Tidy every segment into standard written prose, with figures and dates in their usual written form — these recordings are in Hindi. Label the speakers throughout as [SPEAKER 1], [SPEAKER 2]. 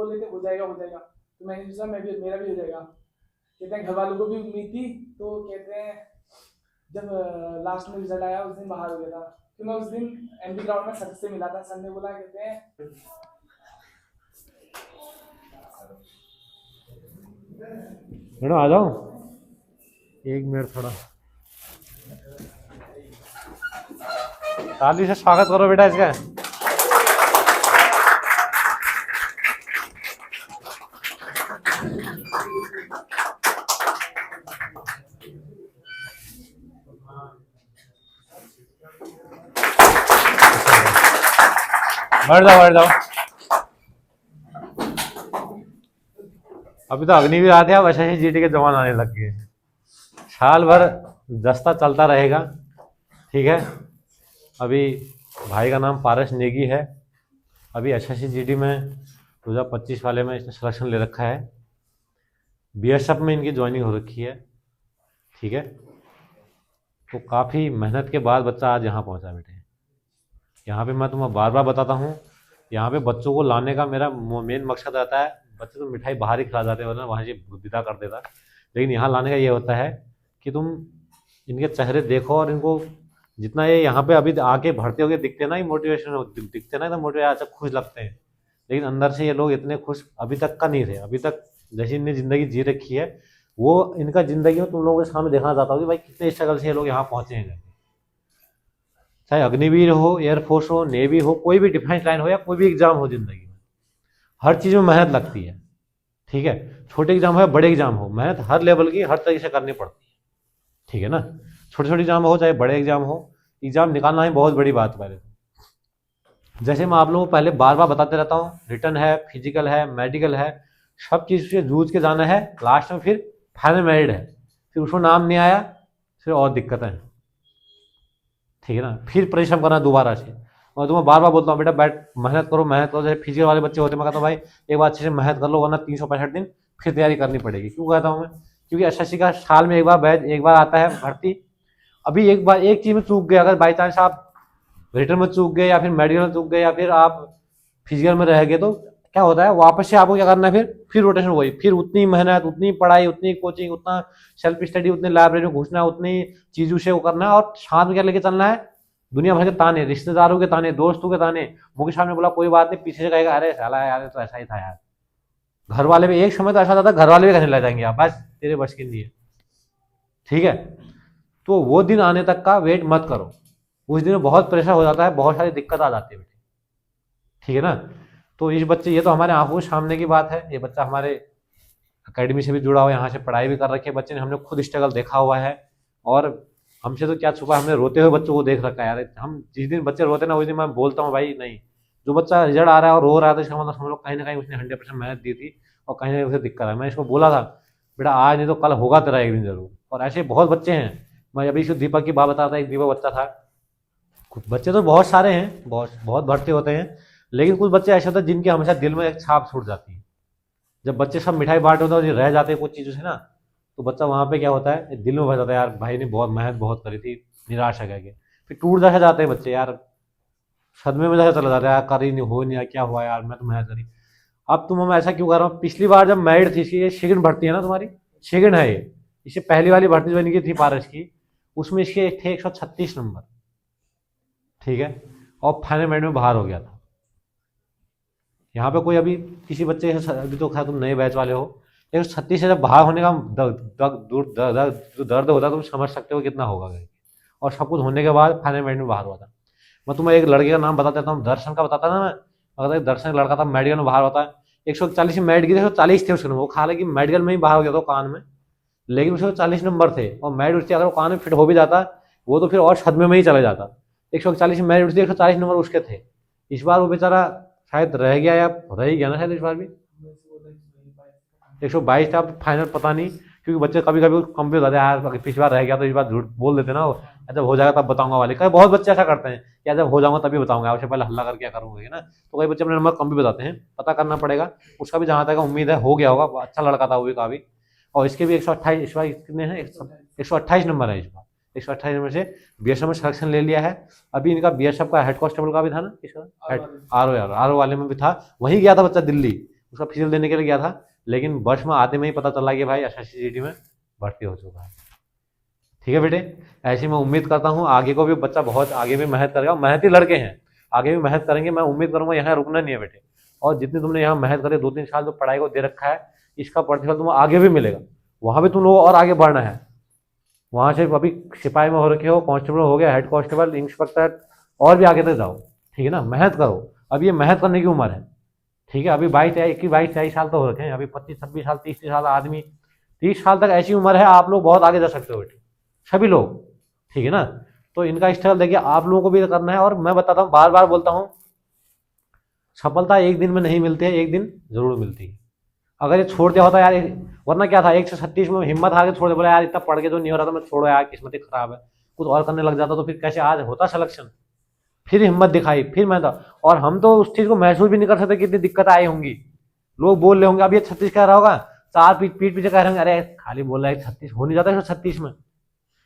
[SPEAKER 1] बोल रहे थे हो जाएगा हो जाएगा, तो मैंने सोचा मेरा भी हो जाएगा। कहते हैं घर वालों को भी उम्मीद थी, तो कहते हैं जब लास्ट में रिजल्ट आया उस दिन बाहर हो गया था। तो मैं उस दिन एमबी ग्राउंड में सर से मिला था। सर ने बोला कहते हैं
[SPEAKER 2] मैडम आ जाओ, एक मिनट थोड़ा ताली से स्वागत करो बेटा इसका। बैठ जाओ बैठ जाओ। अभी तो अग्निवीर आते हैं, अब SSC-GT के जवान आने लग गए। साल भर दस्ता चलता रहेगा, ठीक है। अभी भाई का नाम पारस नेगी है। अभी SSC-GT में 2025 वाले में इसने सिलेक्शन ले रखा है। BSF में इनकी ज्वाइनिंग हो रखी है, ठीक है। तो काफ़ी मेहनत के बाद बच्चा आज यहाँ पहुँचा बेटे। यहाँ पे मैं तुम्हें बार बार बताता हूँ, यहाँ पे बच्चों को लाने का मेरा मेन मकसद रहता है। बच्चे तो मिठाई बाहर ही खिला जाते हैं, वरना वहाँ से विदा कर देता। लेकिन यहाँ लाने का ये होता है कि तुम इनके चेहरे देखो और इनको जितना ये यहाँ पे अभी आके भर्ती होके दिखते ना, ये मोटिवेशन दिखते ना, तो मोटिवेट अच्छा खुश लगते हैं। लेकिन अंदर से ये लोग इतने खुश अभी तक का नहीं थे। अभी तक जैसी इनने ज़िंदगी जी रखी है, वो इनका ज़िंदगी में तुम लोगों के सामने देखना चाहता हूँ कि भाई कितने स्ट्रगल से ये लोग यहाँ पहुँचे हैं। चाहे अग्निवीर हो, एयरफोर्स हो, नेवी हो, कोई भी डिफेंस लाइन हो या कोई भी एग्जाम हो, ज़िंदगी में हर चीज़ में मेहनत लगती है, ठीक है। छोटे एग्जाम हो या बड़े एग्जाम हो, मेहनत हर लेवल की हर तरीके से करनी पड़ती है, ठीक है ना। छोटे छोटे एग्जाम हो चाहे बड़े एग्जाम हो, एग्जाम निकालना ही बहुत बड़ी बात है। पहले जैसे मैं आप लोगों को पहले बार बार बताते रहता हूँ, रिटर्न है, फिजिकल है, मेडिकल है, सब चीज़ से जूझ के जाना है। लास्ट में फिर फाइनल मेरिट है, फिर उसको नाम नहीं आया, फिर और दिक्कतें हैं, ठीक है ना। फिर परिश्रम करना दोबारा से। और तुम्हें बार बार बोलता हूँ बेटा बैठ मेहनत करो मेहनत करो। जैसे फिजिकल वाले बच्चे होते हैं, मैं कहता हूँ भाई एक बार अच्छे से मेहनत कर लो, वरना 365 दिन फिर तैयारी करनी पड़ेगी। क्यों कहता हूँ मैं? क्योंकि SSC का साल में एक बार आता है भर्ती। अभी एक बार एक चीज़ में चूक गए, अगर बाई चांस आप रिटर्न में चूक गए या फिर मेडिकल में चूक गए या फिर आप फिजिकल में रह गए, तो क्या होता है वापस से आपको क्या करना है, फिर रोटेशन वही, फिर उतनी मेहनत, उतनी पढ़ाई, उतनी कोचिंग, उतना सेल्फ स्टडी, उतनी लाइब्रेरी में घुसना, उतनी चीज़ों से वो करना है। और साथ में क्या लेके चलना है? दुनिया भर के ताने, रिश्तेदारों के ताने, दोस्तों के ताने। मुकेश साहब ने बोला कोई बात नहीं, पीछे से कहेगा अरे साला यार तो ऐसा ही था यार। घर वाले भी एक समय तो ऐसा था, घर वाले भी कहने लग जाएंगे आप बस तेरे बस की नहीं है, ठीक है। तो वो दिन आने तक का वेट मत करो। उस दिन बहुत प्रेशर हो जाता है, बहुत सारी दिक्कत आ जाती है बेटे, ठीक है ना। तो इस बच्चे, ये तो हमारे आंखों के सामने की बात है। ये बच्चा हमारे अकेडमी से भी जुड़ा हुआ है, यहाँ से पढ़ाई भी कर रखी है बच्चे ने, हमने खुद स्ट्रगल देखा हुआ है। और हमसे तो क्या छुपा, हमने रोते हुए बच्चों को देख रखा है यार। हम जिस दिन बच्चे रोते ना, उस दिन मैं बोलता हूँ भाई नहीं, जो बच्चा रिजल्ट आ रहा है और रो रहा है, तो इसका मतलब हम लोग कहीं ना कहीं उसने 100% मेहनत दी थी और कहीं ना कहीं उसे दिक्कत है। मैं इसको बोला था बेटा आज नहीं तो कल होगा तेरा एक दिन जरूर। और ऐसे बहुत बच्चे हैं। मैं अभी इसको दीपक की बात बता रहा था, एक दीपक बच्चा था। कुछ बच्चे तो बहुत सारे हैं, बहुत बहुत भर्ती होते हैं, लेकिन कुछ बच्चे ऐसे होते हैं जिनके हमेशा दिल में एक छाप छूट जाती है। जब बच्चे सब मिठाई बांट होते हैं और ये रह जाते हैं कुछ चीज़ों से ना, तो बच्चा वहाँ पे क्या होता है, दिल में भर जाता है यार भाई ने बहुत मेहनत बहुत करी थी, निराश है करके। फिर टूट जैसे जाते हैं बच्चे यार, सदमे में जैसे चला जाता है यार, कर ही नहीं हो नहीं, क्या हुआ यार, मैं तो मेहनत करी। अब तुम हम ऐसा क्यों कर रहा हूँ? पिछली बार जब मैरिड थी, इसकी ये सेकंड भर्ती है ना तुम्हारी, सेकंड है ये। इससे पहली वाली भर्ती जो इनकी थी पारस की, उसमें इसके थे 136 नंबर, ठीक है। और फाइनल मेरिट में बाहर हो गया था। यहाँ पे कोई अभी किसी बच्चे से, अभी तो खैर तुम नए बैच वाले हो, 136 से जब बाहर होने का जो दर्द होता है तुम समझ सकते हो कितना होगा। और सब कुछ होने के बाद फाइनल मेरिट में बाहर हुआ था। मैं तुम्हें एक लड़के का नाम बता देता हूँ, दर्शन का बताता था ना मैं। अगर दर्शन का लड़का था, मेडिकल में बाहर होता है। 141 में मेरिट की 140 थे उसके नंबर। वो हालांकि मेडिकल में ही बाहर हो गया था कान में, लेकिन उसके 40 नंबर थे। और मेरिट उसके अगर वो कान में फिट हो भी जाता, वो तो फिर और सदमे में ही चला जाता। 141 में मेरिट उसके, 140 नंबर उसके थे। इस बार वो बेचारा शायद रह गया या रह ही गया ना शायद इस बार भी। 122 था, फाइनल पता नहीं, क्योंकि बच्चे कभी कभी कम भी हो जाते हैं यार, पिछली बार रह गया तो इस बार झूठ बोल देते ना, जब हो जाएगा तब बताऊंगा वाले। कई बहुत बच्चे ऐसा करते हैं कि जब हो जाऊंगा तभी बताऊंगा, उससे पहले हल्ला करके क्या करूंगा ना। तो कई बच्चे अपने नंबर कम भी बताते हैं, पता करना पड़ेगा। उसका भी जहाँ तक उम्मीद है हो गया होगा, अच्छा लड़का था वो भी काफी। और इसके भी 128, इस बार कितने हैं, 128 नंबर है इस बार। 128 नंबर से BSF में सिलेक्शन ले लिया है। अभी इनका BSF का हेड कांस्टेबल का भी था ना, इसका हेड RO वाले में भी था। वहीं गया था बच्चा दिल्ली, उसका फिजिकल देने के लिए गया था, लेकिन वर्ष में आते में ही पता चला कि भाई SSCGD में भर्ती हो चुका है। ठीक है बेटे, ऐसी मैं उम्मीद करता हूँ आगे को भी बच्चा बहुत आगे भी मेहनत करेगा, मेहनती लड़के हैं, आगे भी मेहनत करेंगे। मैं उम्मीद करूँगा यहाँ रुकना नहीं है बेटे, और जितनी तुमने यहाँ मेहनत करे 2-3 साल जो पढ़ाई को दे रखा है, इसका प्रतिफल तुम्हें आगे भी मिलेगा। वहाँ भी तुम लोगों को और आगे बढ़ना है। वहाँ से अभी सिपाही में हो रखे हो, कांस्टेबल हो गया, हेड कांस्टेबल, इंस्पेक्टर, और भी आगे तक जाओ। ठीक है ना, मेहनत करो, अब ये मेहनत करने की उम्र है। ठीक है, अभी 22-23 साल तो हो रखे हैं, अभी 25-26 साल 30 साल आदमी 30 साल तक ऐसी उम्र है, आप लोग बहुत आगे जा सकते हो बेटे, सभी लोग। ठीक है ना, तो इनका स्ट्रगल देखिए आप लोगों को भी करना है। और मैं बताता हूँ, बार बार बोलता हूँ, सफलता एक दिन में नहीं मिलती है, एक दिन जरूर मिलती है। अगर ये छोड़ दिया होता यार, वरना क्या था 1 से 36 में हिम्मत हार के छोड़ दे, बोला यार इतना पढ़ के जो नहीं हो रहा था मैं छोड़ो यार, किस्मत ही खराब है, कुछ और करने लग जाता तो फिर कैसे आज होता सिलेक्शन। फिर हिम्मत दिखाई, फिर मैं था, और हम तो उस चीज को महसूस भी नहीं कर सकते कितनी दिक्कत आई होंगी। लोग बोल रहे होंगे अब ये 36 कह रहा होगा, 4 पीठ पीछे कह रहे होंगे अरे खाली बोल रहा है 36 हो नहीं जाता है 36 में।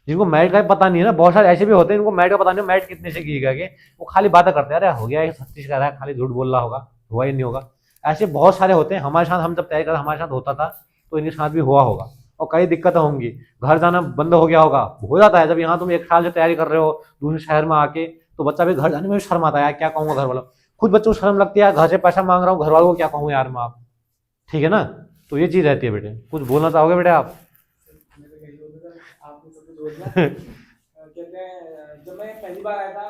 [SPEAKER 2] जिनको मैरिट का पता नहीं है ना, बहुत सारे ऐसे भी होते हैं इनको मैरिट का पता नहीं, मैरिट कितने से की गए, वो खाली बातें करते हैं, अरे हो गया 36 कह रहा है, खाली झूठ बोल रहा होगा, हुआ ही नहीं होगा। ऐसे बहुत सारे होते हैं, हमारे साथ हम जब तैयारी कर हमारे साथ होता था, तो इनके साथ भी हुआ होगा, और कई दिक्कतें होंगी, घर जाना बंद हो गया होगा, हो जाता है। जब यहाँ तुम 1 साल से तैयारी कर रहे हो दूसरे शहर में आके, तो बच्चा भी घर जाने में भी शर्म आता है यार, क्या कहूँगा घर वालों, खुद बच्चों को शर्म लगती है, घर से पैसा मांग रहा हूँ, घर वालों को क्या कहूँ यार मैं आप। ठीक है ना, तो ये चीज़ रहती है बेटे। कुछ बोलना चाहोगे बेटे आप?
[SPEAKER 1] आपने सब कुछ बोल दिया। कहते हैं जब मैं पहली बार आया था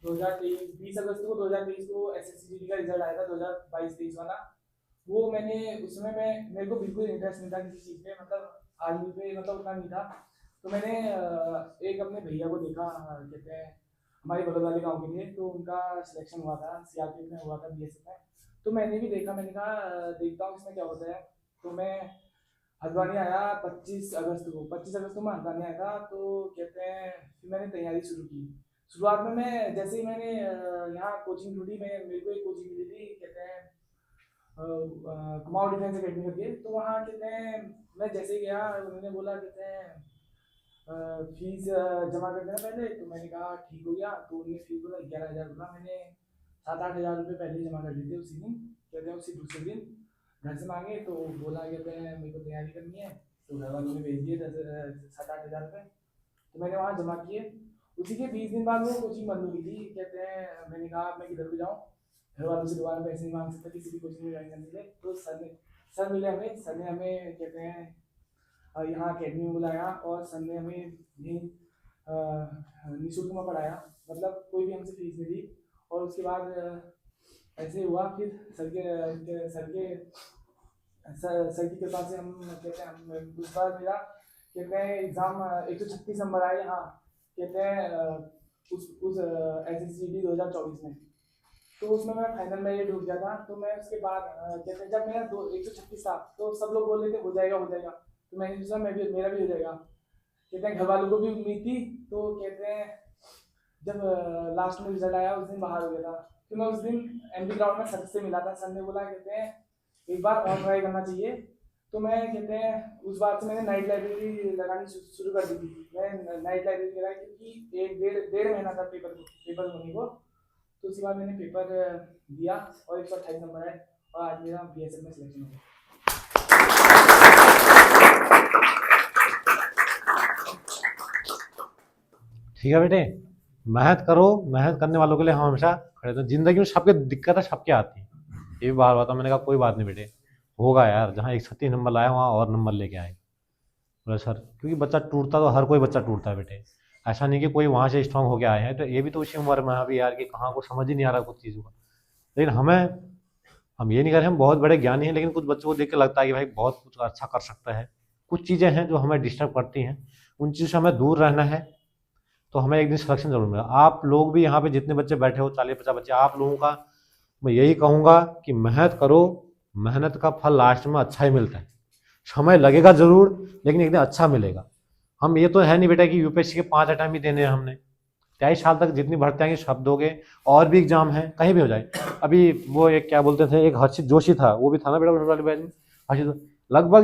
[SPEAKER 1] 2023 अगस्त को 2023 को SSCGD का रिजल्ट आया था 2022-23 वाला, वो मैंने उसमें मेरे को बिल्कुल इंटरेस्ट नहीं था किसी चीज़ पे, मतलब आर्मी पे मतलब उतना नहीं था। तो मैंने एक अपने भैया को देखा, कहते हैं हमारे बगल वाले गांव के लिए, तो उनका सिलेक्शन हुआ था, CRPF में हुआ था, BSF में। तो मैंने भी देखा, मैंने कहा देखता हूँ इसमें क्या होता है। तो मैं हल्द्वानी आया 25 अगस्त को मैं हल्द्वानी आया था। तो कहते हैं फिर मैंने तैयारी शुरू की। शुरुआत में मैं जैसे ही मैंने यहाँ कोचिंग ढूंढी, मेरे को एक कोचिंग मिली थी, कहते हैं कुमाऊं डिफेंस अकेडमी करके। तो वहाँ कहते हैं मैं जैसे ही गया, उन्होंने बोला कहते हैं फीस जमा कर देना पहले। तो मैंने कहा ठीक हो गया। तो उन्होंने फीस बोला 11,000 बोला, मैंने 7-8 हज़ार रुपये पहले ही जमा कर दिए थे उसी दिन। कहते हैं उसी दूसरे दिन घर से मांगे, तो बोला कहते हैं मेरे को तैयारी करनी है, तो घर वालों ने भेज दिए 7-8 हज़ार रुपये। तो मैंने वहाँ जमा किए। उसी के 20 दिन बाद वो कोचिंग बंद हुई थी। कहते हैं मैंने कहा मैं किधर भी जाऊँ, घर वालों से दोबारा पैसे नहीं मांग सकता किसी भी कोचिंग में ज्वाइन करने के लिए। तो सर मिले हमें, सर ने हमें कहते हैं यहाँ अकेडमी में बुलाया, और सर ने हमें निःशुल्क में पढ़ाया, मतलब कोई भी हमसे फीस नहीं दी। और उसके बाद ऐसे हुआ, फिर सर की कृपा से हम कहते हैं उस बार मेरा कहते हैं एग्ज़ाम 136 नंबर आए यहाँ, कहते हैं उस SSCGD 2024 में। तो उसमें मैं फाइनल में ये ढूंढ गया था। तो मैं उसके बाद कहते हैं जब मेरा 136 था, तो सब लोग बोल रहे थे हो जाएगा हो जाएगा, तो मैंने सोचा मेरा भी हो जाएगा। कहते हैं घर वालों को भी उम्मीद थी। तो कहते हैं जब लास्ट में रिजल्ट आया उस दिन बाहर हो गया था। तो मैं उस दिन MB ग्राउंड में सर से मिला था। सर ने बोला कहते हैं एक बार और ट्राई करना चाहिए। तो मैं कहते हैं उस बार से मैंने नाइट लाइब्रेरी लगानी शुरू कर दी थी। मैं नाइट लाइब्रेरी लगाई क्योंकि डेढ़ महीना था पेपर होने को। तो उसके बाद मैंने पेपर दिया और 128 नंबर आए, और आज मेरा BSF में सिलेक्शन हो गया।
[SPEAKER 2] ठीक है बेटे, मेहनत करो, मेहनत करने वालों के लिए हम हमेशा खड़े थे। जिंदगी में सबके दिक्कत है, सबके आती है, ये भी बार बात। मैंने कहा कोई बात नहीं बेटे, होगा यार, जहाँ 136 नंबर लाया वहाँ और नंबर लेके आए। बोले सर, क्योंकि बच्चा टूटता तो हर कोई बच्चा टूटता है बेटे, ऐसा नहीं कि कोई वहाँ से स्ट्रांग होके आए हैं। तो ये भी तो उसी उम्र में अभी यार कि कहाँ को समझ ही नहीं आ रहा कुछ चीज़ों का। लेकिन हम ये नहीं कर रहे हम बहुत बड़े ज्ञानी हैं, लेकिन कुछ बच्चों को देख के लगता है कि भाई बहुत कुछ अच्छा कर सकता है। कुछ चीज़ें हैं जो हमें डिस्टर्ब करती हैं, उन चीज़ों से हमें दूर रहना है, तो हमें एक दिन सिलेक्शन जरूर मिलेगा। आप लोग भी यहाँ पे जितने बच्चे बैठे हो 40-50 बच्चे, आप लोगों का मैं यही कहूँगा कि मेहनत करो, मेहनत का फल लास्ट में अच्छा ही मिलता है। समय लगेगा जरूर, लेकिन एक दिन अच्छा मिलेगा। हम ये तो है नहीं बेटा कि UPSC के 5 अटैम्प्ट ही देने हैं हमने। 23 साल तक जितनी भर्ती आएंगी सब दोगे, और भी एग्जाम है कहीं भी हो जाए। अभी वो एक क्या बोलते थे, एक हर्षित जोशी था, वो भी था ना बेटा, हर्षित लगभग